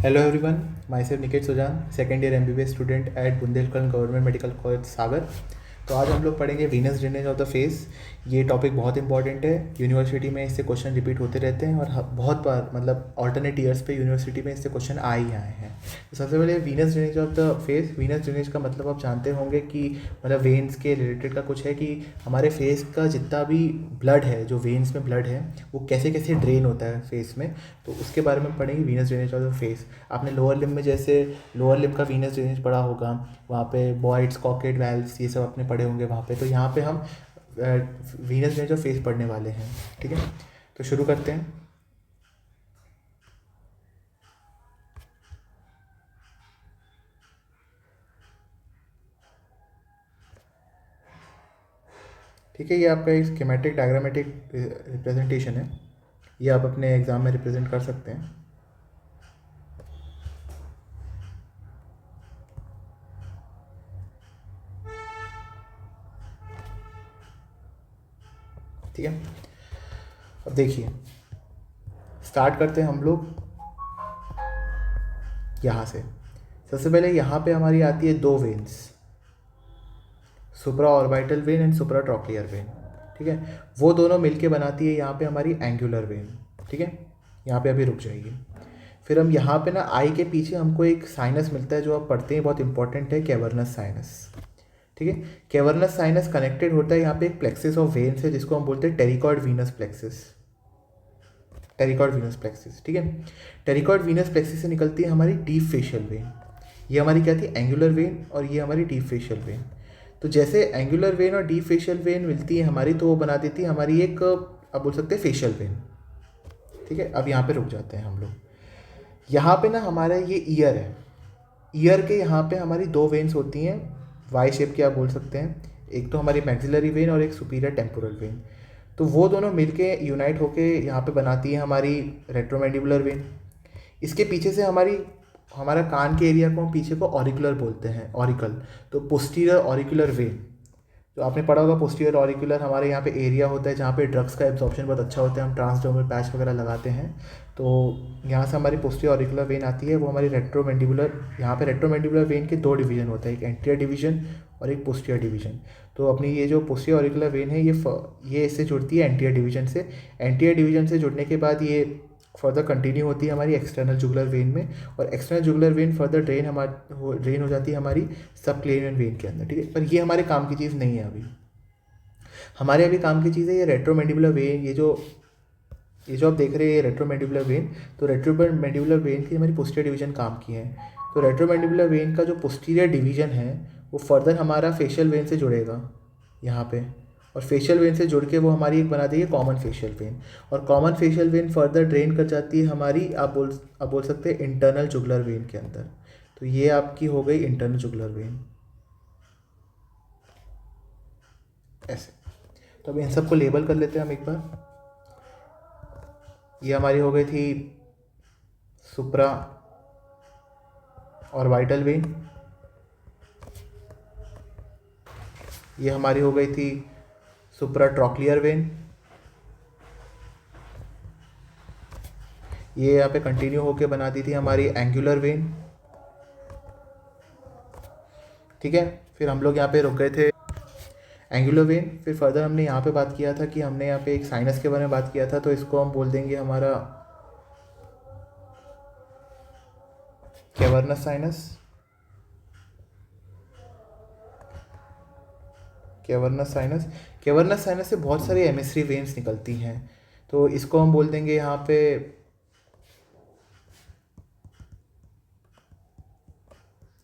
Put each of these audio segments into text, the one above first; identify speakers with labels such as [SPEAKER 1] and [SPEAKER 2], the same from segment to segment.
[SPEAKER 1] Hello everyone, myself Niket Sujan, second year MBBS student at Bundelkhand government medical college Sagar. तो आज हम लोग पढ़ेंगे venous drainage of the face. ये टॉपिक बहुत इंपॉर्टेंट है, यूनिवर्सिटी में इससे क्वेश्चन रिपीट होते रहते हैं और बहुत बार मतलब ऑल्टरनेट ईयर्स पे यूनिवर्सिटी में इससे क्वेश्चन आ ही आए हैं। तो सबसे पहले Venus drainage of the face. Venus drainage का मतलब आप जानते होंगे कि मतलब वेन्स के रिलेटेड का कुछ है कि हमारे फेस का जितना भी ब्लड है, जो वेन्स में ब्लड है वो कैसे कैसे ड्रेन होता है फेस में। तो उसके बारे में पढ़ेंगे, venous drainage of the face. आपने लोअर लिम्ब में जैसे लोअर लिम्ब का वीनस ड्रेनेज पढ़ा होगा, वहाँ पे बॉयड्स कॉकेट वैल्व्स ये सब आपने पढ़े होंगे वहाँ पे। तो यहाँ पे हम वीनस ड्रेनेज ऑफ फेस पढ़ने वाले हैं। ठीक है, तो शुरू करते हैं। ठीक है, ये आपका एक स्कीमेटिक डायग्रामेटिक रिप्रेजेंटेशन है, ये आप अपने एग्ज़ाम में रिप्रेजेंट कर सकते हैं। ठीक है, अब देखिए, स्टार्ट करते हैं हम लोग यहाँ से। सबसे पहले यहाँ पे हमारी आती है दो veins, supra orbital vein and supratrochlear when. ठीक है, वो दोनों मिलके बनाती है यहाँ पे हमारी एंगुलर वेन। ठीक है, यहाँ पे अभी रुक जाइए। फिर हम यहाँ पे ना आई के पीछे हमको एक साइनस मिलता है जो आप पढ़ते हैं, बहुत इंपॉर्टेंट है, कैवर्नस साइनस। ठीक है, कैवर्नस साइनस कनेक्टेड होता है यहाँ पे एक प्लेक्सिस ऑफ वेन्स है जिसको हम बोलते हैं टेरिकॉइड वीनस प्लेक्सिस। टेरिकॉइड वीनस प्लेक्सिस, ठीक है। टेरिकॉइड वीनस प्लेक्सिस से निकलती है हमारी डीप फेशियल वेन। ये हमारी क्या थी, एंगुलर वेन, और ये हमारी डीप फेशियल वेन। तो जैसे एंगुलर वेन और डीप फेशियल वेन मिलती है हमारी, तो वो बना देती है हमारी एक, आप बोल सकते हैं, फेशियल वेन। ठीक है, अब यहाँ पे रुक जाते हैं हम लोग। यहाँ पे ना हमारा ये ईयर है, ईयर के यहाँ पे हमारी दो वेन्स होती हैं, वाई शेप की आप बोल सकते हैं। एक तो हमारी मैक्सिलरी वेन और एक सुपीरियर टेम्पोरल वेन। तो वो दोनों मिलके यूनाइट होके यहाँ पे बनाती है हमारी रेट्रोमैंडिबुलर वेन। इसके पीछे से हमारी, हमारा कान के एरिया को हम पीछे को ऑरिकुलर बोलते हैं, ऑरिकल। तो पोस्टीरियर ऑरिकुलर वेन, तो आपने पढ़ा होगा पोस्टीरियर ऑरिकुलर हमारे यहाँ पे एरिया होता है जहाँ पे ड्रग्स का एब्जॉर्प्शन बहुत अच्छा होता है, हम ट्रांसडर्मल पैच वगैरह लगाते हैं। तो यहाँ से हमारी पोस्टीरियर ऑरिकुलर वेन आती है, वो हमारी रेट्रोमैंडिबुलर। यहाँ पे रेट्रोमैंडिबुलर वेन के दो डिवीजन होता है, एक एंटीरियर डिवीजन और एक पोस्टीरियर डिवीजन। तो अपनी ये जो पोस्टीरियर ऑरिकुलर वेन है, ये इससे जुड़ती है एंटीरियर डिवीजन से। एंटीरियर डिवीजन से जुड़ने के बाद ये फर्दर कंटिन्यू होती है हमारी एक्सटर्नल जुगुलर वेन में, और external jugular when further drain हो जाती है हमारी सबक्लेवियन वेन के अंदर। ठीक है, पर ये हमारे काम की चीज़ नहीं है अभी। हमारे अभी काम की चीज़ है ये रेट्रोमैंडिबुलर वेन। ये जो आप देख रहे हैं, ये रेट्रोमैंडिबुलर वेन। तो रेट्रोमैंडिबुलर वेन की हमारी पोस्टीरियर डिवीजन काम की है। तो रेट्रोमैंडिबुलर वेन का जो पोस्टीरियर डिवीजन है वो फर्दर हमारा फेशियल वेन से जुड़ेगा यहाँ पे, और फेशियल वेन से जुड़ के वो हमारी एक बना देगी कॉमन फेशियल वेन। और common facial vein further drain कर जाती है हमारी, आप बोल सकते हैं, इंटरनल जुगुलर वेन के अंदर। तो ये आपकी हो गई इंटरनल जुगुलर वेन, ऐसे। तो अब इन सबको लेबल कर लेते हैं हम एक बार। ये हमारी हो गई थी सुप्रा और वाइटल वेन। ये हमारी हो गई थी सुप्रा ट्रॉक्लियर वेन। ये यहाँ पे कंटिन्यू होके बनाती थी हमारी एंगुलर वेन। ठीक है, फिर हम लोग यहाँ पे रुक गए थे एंगुलर वेन। फिर फर्दर हमने यहाँ पे बात किया था कि हमने यहाँ पे एक साइनस के बारे में बात किया था, तो इसको हम बोल देंगे हमारा cavernous sinus. Cavernous sinus, cavernous sinus से बहुत सारी एमिसरी वेन्स निकलती हैं, तो इसको हम बोल देंगे यहाँ पे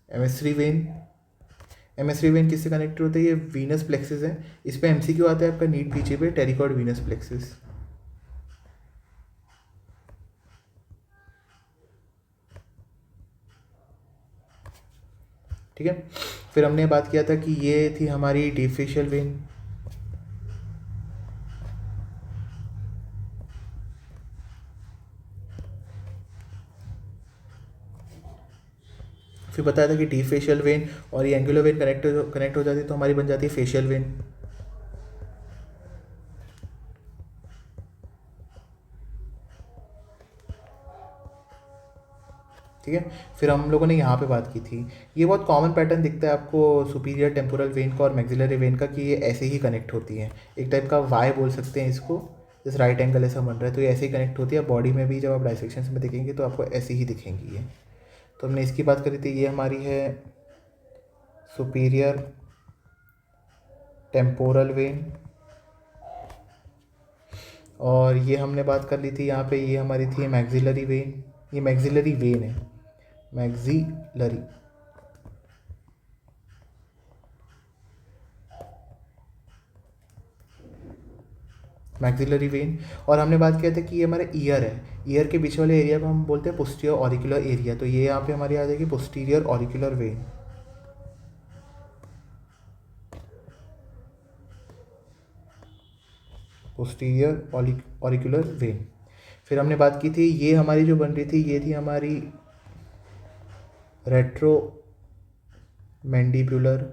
[SPEAKER 1] एमिसरी वेन। एमिसरी वेन किससे कनेक्टेड होता है, ये वीनस प्लेक्सिस है। इस पे एमसीक्यू आता है आपका नीट पीछे पे, टेरिकॉइड वीनस प्लेक्सिस। ठीक है, फिर हमने बात किया था कि ये थी हमारी डीप फेशियल वेन। फिर बताया था कि डीप फेशियल वेन और ये एंगुलर वेन कनेक्ट हो जाती है तो हमारी बन जाती है फेशियल वेन। ठीक है। फिर हम लोगों ने यहाँ पे बात की थी, ये बहुत कॉमन पैटर्न दिखता है आपको सुपीरियर टेम्पोरल वेन का और मैक्सिलरी वेन का, कि ये ऐसे ही कनेक्ट होती हैं, एक टाइप का वाई बोल सकते हैं इसको, जैसे राइट एंगल ऐसा बन रहा है तो ये ऐसे ही कनेक्ट होती है। बॉडी में भी जब आप डायसेक्शन में देखेंगे तो आपको ऐसे ही दिखेंगी ये। तो हमने इसकी बात करी थी, ये हमारी है सुपीरियर टेम्पोरल वेन, और ये हमने बात कर ली थी यहाँ पे, ये हमारी थी मैक्सिलरी वेन, ये मैक्सिलरी वेन है, मैक्सिलरी। Maxillary when. और हमने बात किया था कि ये हमारा ईयर है, ईयर के पीछे वाले एरिया को हम बोलते हैं पोस्टीरियर ऑरिकुलर एरिया, तो ये यहाँ पे हमारी आ जाएगी posterior auricular when. Posterior auricular when. फिर हमने बात की थी, ये हमारी जो बन रही थी ये थी हमारी retro mandibular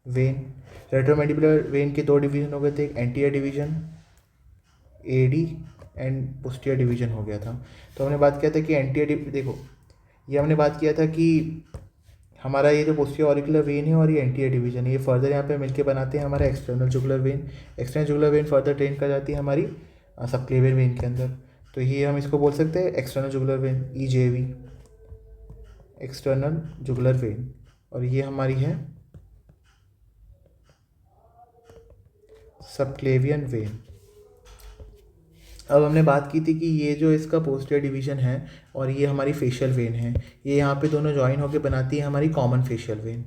[SPEAKER 1] vein. Retro mandibular vein के दो डिवीजन हो गए थे, एक anterior division AD and posterior division हो गया था। तो हमने बात किया था कि एंटीरियर, देखो ये हमने बात किया था कि हमारा ये जो पोस्टीरियर ऑरिकुलर वेन है और ये एंटीरियर डिवीजन है, ये फर्दर यहाँ पे मिलके बनाते हैं हमारा external jugular when. External jugular when further train कर जाती है हमारी सबक्लेवियर वेन के अंदर, तो ये हम इसको बोल सकते हैं external jugular vein, EJV, external jugular vein. और ये हमारी है सबक्लेवियन वेन। अब हमने बात की थी कि ये जो इसका पोस्टीरियर डिवीजन है और ये हमारी फेशियल वेन है, ये यहाँ पे दोनों ज्वाइन होकर बनाती है हमारी common facial vein.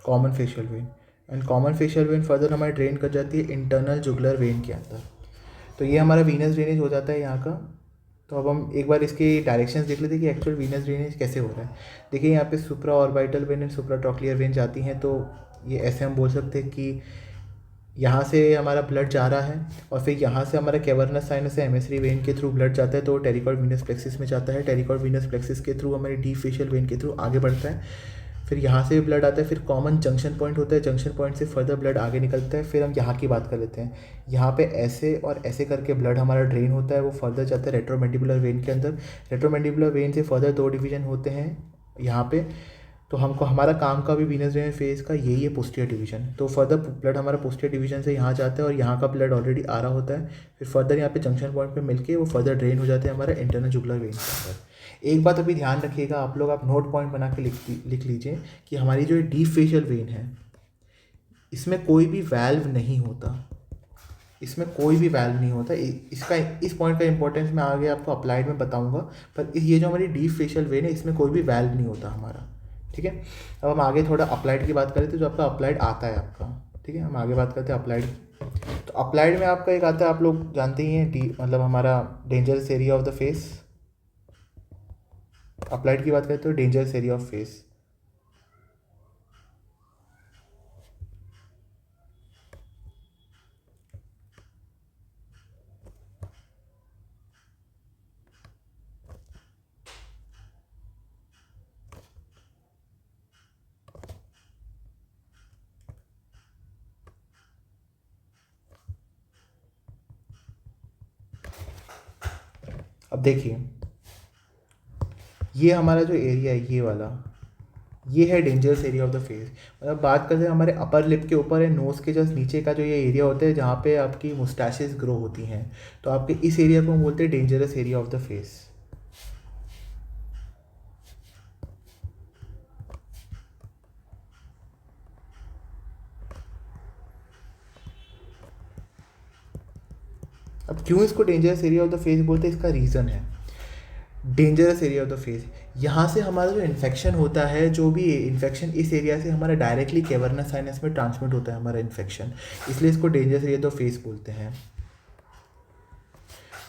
[SPEAKER 1] Common facial vein, and common facial vein further हमारी ड्रेन कर जाती है इंटरनल जुगुलर वेन के अंदर। तो ये हमारा वीनस ड्रेनेज हो जाता है यहाँ का। तो अब हम एक बार इसके डायरेक्शंस देख लेते हैं कि एक्चुअल वीनस ड्रेनेज कैसे हो रहा है। देखिए यहाँ पे supraorbital vein and supratrochlear vein जाती हैं, तो ये ऐसे हम बोल सकते हैं कि यहाँ से हमारा ब्लड जा रहा है और फिर यहाँ से हमारा कैवर्नस साइनस से एमेसरी वेन के थ्रू ब्लड जाता है, तो टेरिकॉइड वीनस प्लेक्सिस में जाता है, टेरिकॉइड वीनस प्लेक्सिस के थ्रू हमारी डीप फेशियल वेन के थ्रू आगे बढ़ता है, फिर यहाँ से भी ब्लड आता है, फिर कॉमन जंक्शन पॉइंट होता है, जंक्शन पॉइंट से फर्दर ब्लड आगे निकलता है। फिर हम यहाँ की बात कर लेते हैं, यहाँ पे ऐसे और ऐसे करके ब्लड हमारा ड्रेन होता है, वो फर्दर जाता है रेट्रोमेंडिबुलर वेन के अंदर। रेट्रोमेंडिबुलर वेन से फर्दर दो डिवीजन होते हैं यहाँ पे। तो हमको हमारा काम का भी वीनस ड्रेनेज फेज का यही है पोस्टीरियर डिवीजन। तो फर्दर ब्लड हमारा पोस्टीरियर डिवीजन से यहाँ जाता है और यहाँ का ब्लड ऑलरेडी आ रहा होता है, फिर फर्दर यहाँ पे जंक्शन पॉइंट पे मिलके वो फर्दर ड्रेन हो जाते हैं हमारा इंटरनल जुगुलर वेन के अंदर। एक बात अभी ध्यान रखिएगा आप लोग, आप नोट पॉइंट बना के लिख लीजिए कि हमारी जो डीप फेशियल वेन है इसमें कोई भी वैल्व नहीं होता, इसमें कोई भी वैल्व नहीं होता। इसका इस पॉइंट का इंपॉर्टेंस मैं आगे आपको अप्लाइड में बताऊंगा, पर ये जो हमारी डीप फेशियल वेन है इसमें कोई भी वैल्व नहीं होता हमारा। ठीक है, अब हम आगे थोड़ा अप्लाइड की बात करें तो जो आपका अप्लाइड आता है आपका, ठीक है, हम आगे बात करते हैं अप्लाइड। तो अप्लाइड में आपका एक आता है, आप लोग जानते ही हैं, मतलब हमारा dangerous area of the face. Applied की बात करें तो डेंजरस एरिया ऑफ फेस। अब देखिए ये हमारा जो एरिया है ये वाला, ये है dangerous area of the face. मतलब बात करते हैं हमारे अपर लिप के ऊपर है, नोज़ के जस्ट नीचे का जो ये एरिया होता है जहाँ पे आपकी मुस्टैशेस ग्रो होती हैं, तो आपके इस एरिया को हम बोलते हैं dangerous area of the face. अब क्यों इसको dangerous area of the face बोलते हैं, इसका रीज़न है। Dangerous area of the face, यहाँ से हमारा जो इन्फेक्शन होता है, जो भी इन्फेक्शन इस एरिया से हमारा डायरेक्टली कैवर्नस साइनस में ट्रांसमिट होता है हमारा इन्फेक्शन, इसलिए इसको dangerous area of the face बोलते हैं।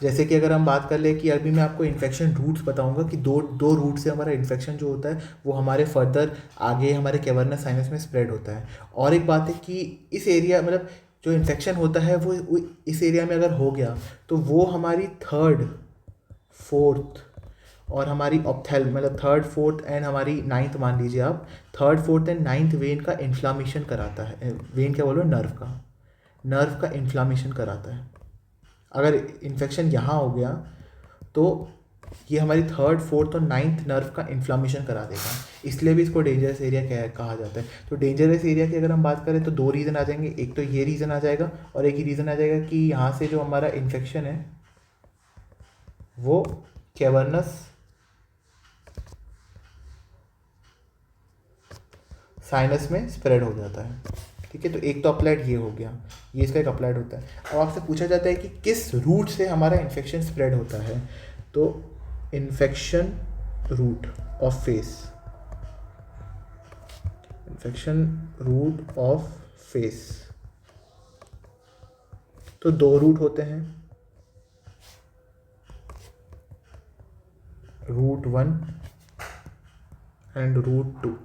[SPEAKER 1] जैसे कि अगर हम बात कर ले कि अभी मैं आपको इन्फेक्शन रूट्स बताऊंगा कि दो रूट से हमारा इन्फेक्शन जो होता है वो हमारे फर्दर आगे हमारे कैवर्नस साइनस में स्प्रेड होता है। और एक बात है कि इस एरिया मतलब जो इन्फेक्शन होता है वो इस एरिया में अगर हो गया तो वो हमारी थर्ड फोर्थ और हमारी ऑप्थेल मतलब थर्ड फोर्थ एंड हमारी नाइन्थ, मान लीजिए आप third fourth and ninth when का इन्फ्लामेशन कराता है। वेन क्या बोलो, नर्व का। नर्व का इन्फ्लामेशन कराता है। अगर इन्फेक्शन यहाँ हो गया तो ये हमारी थर्ड, फोर्थ और नाइन्थ नर्व का इन्फ्लामेशन करा देगा, इसलिए भी इसको डेंजरस एरिया कहा जाता है। तो डेंजरस एरिया की अगर हम बात करें तो दो रीज़न आ जाएंगे, एक तो ये रीज़न आ जाएगा और एक ही रीज़न आ जाएगा कि यहाँ से जो हमारा इन्फेक्शन है वो कैवर्नस साइनस में स्प्रेड हो जाता है। ठीक है, तो एक तो अप्लाइड ये हो गया, ये इसका एक अप्लाइड होता है। अब आपसे पूछा जाता है कि किस रूट से हमारा इन्फेक्शन स्प्रेड होता है, तो infection route of face, infection route of face. तो दो रूट होते हैं, रूट 1 एंड रूट 2।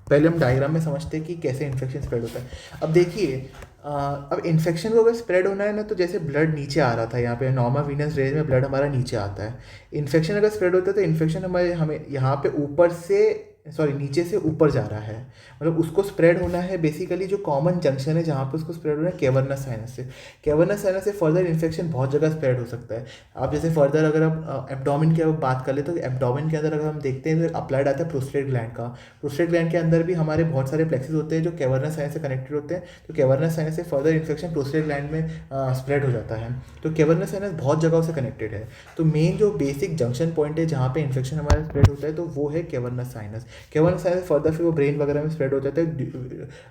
[SPEAKER 1] पहले हम डायग्राम में समझते हैं कि कैसे इन्फेक्शन स्प्रेड होता है। अब देखिए, अब इन्फेक्शन को अगर स्प्रेड होना है ना, तो जैसे ब्लड नीचे आ रहा था, यहाँ पे नॉर्मल वीनस रेज में ब्लड हमारा नीचे आता है। इन्फेक्शन अगर स्प्रेड होता है तो इन्फेक्शन हमें यहाँ पे ऊपर से, सॉरी नीचे से ऊपर जा रहा है, मतलब उसको स्प्रेड होना है बेसिकली जो कॉमन जंक्शन है जहाँ पे उसको स्प्रेड होना है कैवर्नस साइनस से। कैवर्नस साइनस से फर्दर इन्फेक्शन बहुत जगह स्प्रेड हो सकता है। आप जैसे फर्दर अगर आप एब्डोमेन की बात कर ले तो एब्डोमेन के अंदर अगर हम देखते हैं तो अप्लाइड आता है प्रोस्टेट ग्लैंड का। प्रोस्टेट ग्लैंड के अंदर भी हमारे बहुत सारे प्लेक्सेस होते हैं जो कैवर्नस साइनस से कनेक्टेड होते हैं, तो कैवर्नस साइनस से फर्दर इन्फेक्शन प्रोस्टेट ग्लैंड में स्प्रेड हो जाता है। तो कैवर्नस साइनस बहुत जगहों से कनेक्टेड है। तो मेन जो बेसिक जंक्शन पॉइंट है जहाँ पे इन्फेक्शन हमारा स्प्रेड होता है तो वो है cavernous sinus. Cavernous sinus further फिर वो ब्रेन वगैरह में स्प्रेड हो जाता है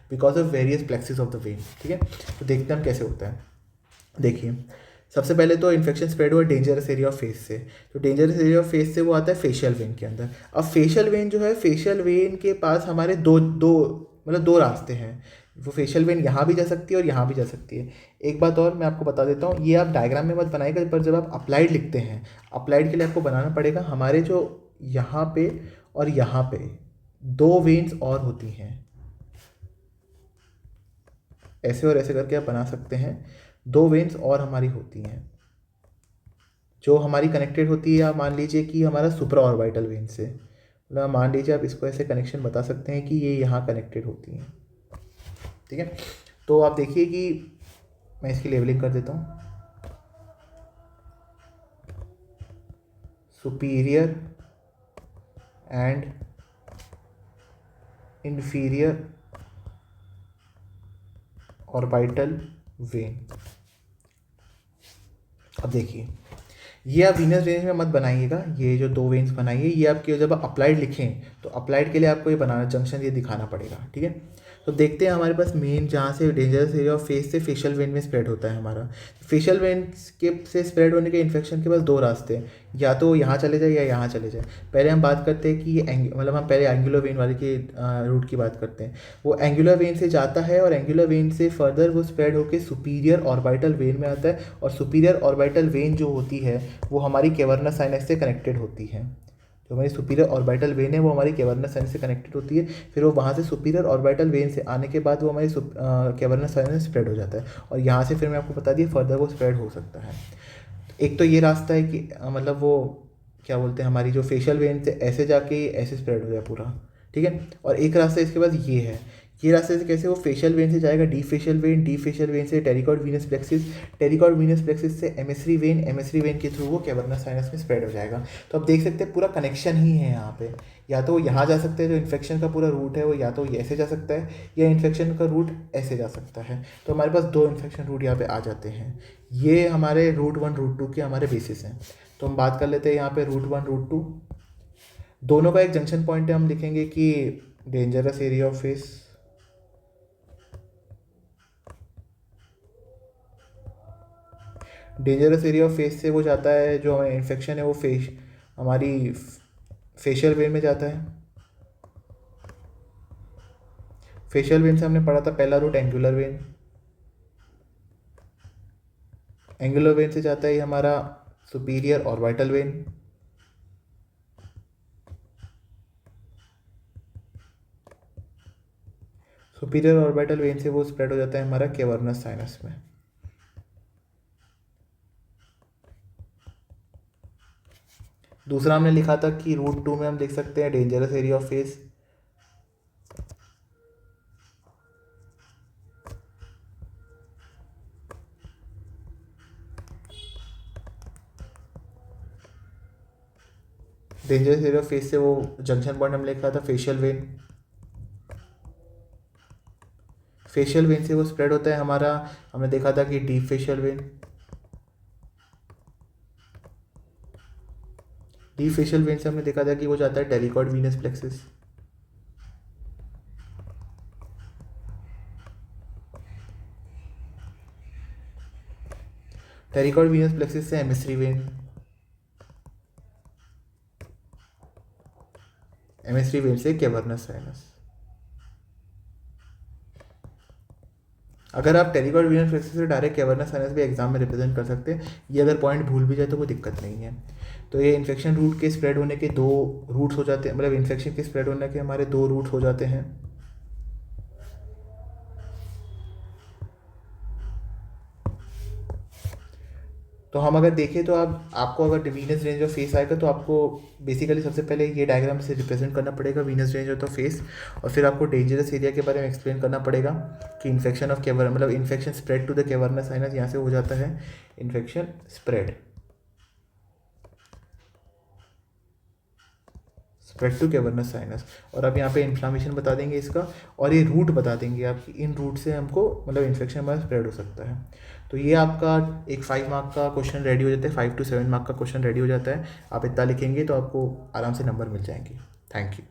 [SPEAKER 1] because of various plexuses of the vein. ठीक है, तो देखते हैं हम कैसे होता है। देखिए, सबसे पहले तो इन्फेक्शन स्प्रेड हुआ डेंजरस एरिया ऑफ फेस से। तो डेंजरस एरिया ऑफ फेस से वो आता है फेशियल वेन के अंदर। अब फेशियल वेन जो है, फेशियल वेन के पास हमारे दो रास्ते हैं। वो फेशियल वेन यहाँ भी जा सकती है और यहाँ भी जा सकती है। एक बात और मैं आपको बता देता हूँ, ये आप डायग्राम में मत बनाइएगा, पर जब आप अप्लाइड लिखते हैं, अप्लाइड के लिए आपको बनाना पड़ेगा हमारे जो यहाँ पे और यहाँ पे दो वेन्स और होती हैं, ऐसे और ऐसे करके आप बना सकते हैं। दो वेन्स और हमारी होती हैं जो हमारी कनेक्टेड होती है। आप मान लीजिए कि हमारा सुप्रा ऑर्बिटल वेन से, मतलब मान लीजिए आप इसको ऐसे कनेक्शन बता सकते हैं कि ये यहाँ कनेक्टेड होती हैं। ठीक है, तो आप देखिए कि मैं इसकी लेवलिंग कर देता हूँ। Superior and inferior orbital when. अब देखिए, ये आप वीनस रेंज में मत बनाइएगा, ये जो दो वेन्स बनाइए ये आपके जब आप अप्लाइड लिखें तो अप्लाइड के लिए आपको ये बनाना, जंक्शन ये दिखाना पड़ेगा। ठीक है, तो देखते हैं हमारे पास मेन जहाँ से डेंजरस एरिया ऑफ फेस से फेशियल वेन में स्प्रेड होता है हमारा। फेशियल वेन के से स्प्रेड होने के इन्फेक्शन के पास दो रास्ते हैं, या तो यहाँ चले जाए या यहाँ चले जाए। पहले हम बात करते हैं कि ये मतलब हम पहले एंगुलर वेन वाले के रूट की बात करते हैं। वो एंगुलर वेन से जाता है और एंगुलर वेन से फर्दर वो स्प्रेड होकर सुपीरियर ऑर्बिटल वेन में आता है, और सुपीरियर ऑर्बिटल वेन जो होती है वो हमारी कैवर्नस साइनस से कनेक्टेड होती है। जो हमारी सुपीरियर ऑर्बिटल वेन है वो हमारी कैवर्नस साइनस से कनेक्टेड होती है। फिर वो वहाँ से सुपीरियर ऑर्बिटल वेन से आने के बाद वो हमारी कैवर्नस साइनस में स्प्रेड हो जाता है, और यहाँ से फिर मैं आपको बता दिया फर्दर वो स्प्रेड हो सकता है। एक तो ये रास्ता है कि मतलब वो क्या बोलते हैं, हमारी जो फेशियल वेन से ऐसे जाके ऐसे स्प्रेड हो जाए पूरा। ठीक है, और एक रास्ता इसके बाद ये है। ये रास्ते से कैसे, वो फेशियल वेन से जाएगा D facial vein, D facial vein से टेरिकॉइड वीनस प्लेक्सिस, टेरिकॉइड वीनस प्लेक्सिस से एमेसरी वेन, एमेसरी वेन के थ्रू वो कैवर्नस साइनस में स्प्रेड हो जाएगा। तो आप देख सकते हैं पूरा कनेक्शन ही है यहाँ पे। या तो यहाँ जा सकते हैं, जो इन्फेक्शन का पूरा रूट है वो या तो ये ऐसे जा सकता है, या इन्फेक्शन का रूट ऐसे जा सकता है। तो हमारे पास दो इन्फेक्शन रूट यहाँ पे आ जाते हैं। ये हमारे रूट 1 रूट 2 के हमारे बेसिस हैं। तो हम बात कर लेते हैं यहाँ पे रूट 1 रूट 2, दोनों का एक जंक्शन पॉइंट है। हम लिखेंगे कि dangerous area of face, dangerous area of face से वो जाता है, जो हमारी इन्फेक्शन है वो हमारी फेशियल वेन में जाता है। फेशियल वेन से हमने पढ़ा था पहला route angular vein, angular vein से जाता है हमारा superior orbital vein, superior orbital vein से वो स्प्रेड हो जाता है हमारा कैवर्नस साइनस में। दूसरा हमने लिखा था कि रूट 2 में हम लिख सकते हैं dangerous area of face, dangerous area of face से वो जंक्शन पॉइंट हमने लिखा था फेशियल वेन। फेशियल वेन से वो स्प्रेड होता है हमारा, हमने देखा था कि deep facial vein. Deep facial vein से हमने देखा था कि वो जाता है टेरिकॉइड वीनस प्लेक्सिस। टेरिकॉइड वीनस प्लेक्सिस से एमिस्ट्री वेन। एमिस्ट्री वेन से कैवर्नस साइनस। अगर आप टेरिकॉइड वीनस प्लेक्सिस से डायरेक्ट कैवर्नस साइनस भी एग्जाम में रिप्रेजेंट कर सकते हैं, ये अगर पॉइंट भूल भी जाए तो कोई दिक्कत नहीं है। तो ये इन्फेक्शन रूट के स्प्रेड होने के दो रूट्स हो जाते हैं, मतलब इन्फेक्शन के स्प्रेड होने के हमारे दो रूट्स हो जाते हैं। तो हम अगर देखें तो आप आपको अगर वीनस रेंज ऑफ फेस आएगा तो आपको बेसिकली सबसे पहले ये डायग्राम से रिप्रेजेंट करना पड़ेगा Venus range of the face, और फिर आपको डेंजरस एरिया के बारे में एक्सप्लेन करना पड़ेगा कि इन्फेक्शन ऑफ केवर मतलब infection spread to the cavernous sinus, यहाँ से हो जाता है infection spread to cavernous sinus. और अब यहाँ पे इन्फ्लामेशन बता देंगे इसका, और ये रूट बता देंगे आपकी, इन रूट से हमको मतलब इन्फेक्शन हमारा स्प्रेड हो सकता है। तो ये आपका एक 5 मार्क का क्वेश्चन रेडी हो जाता है, 5 to 7 मार्क का क्वेश्चन रेडी हो जाता है। आप इतना लिखेंगे तो आपको आराम से नंबर मिल जाएंगे। Thank you.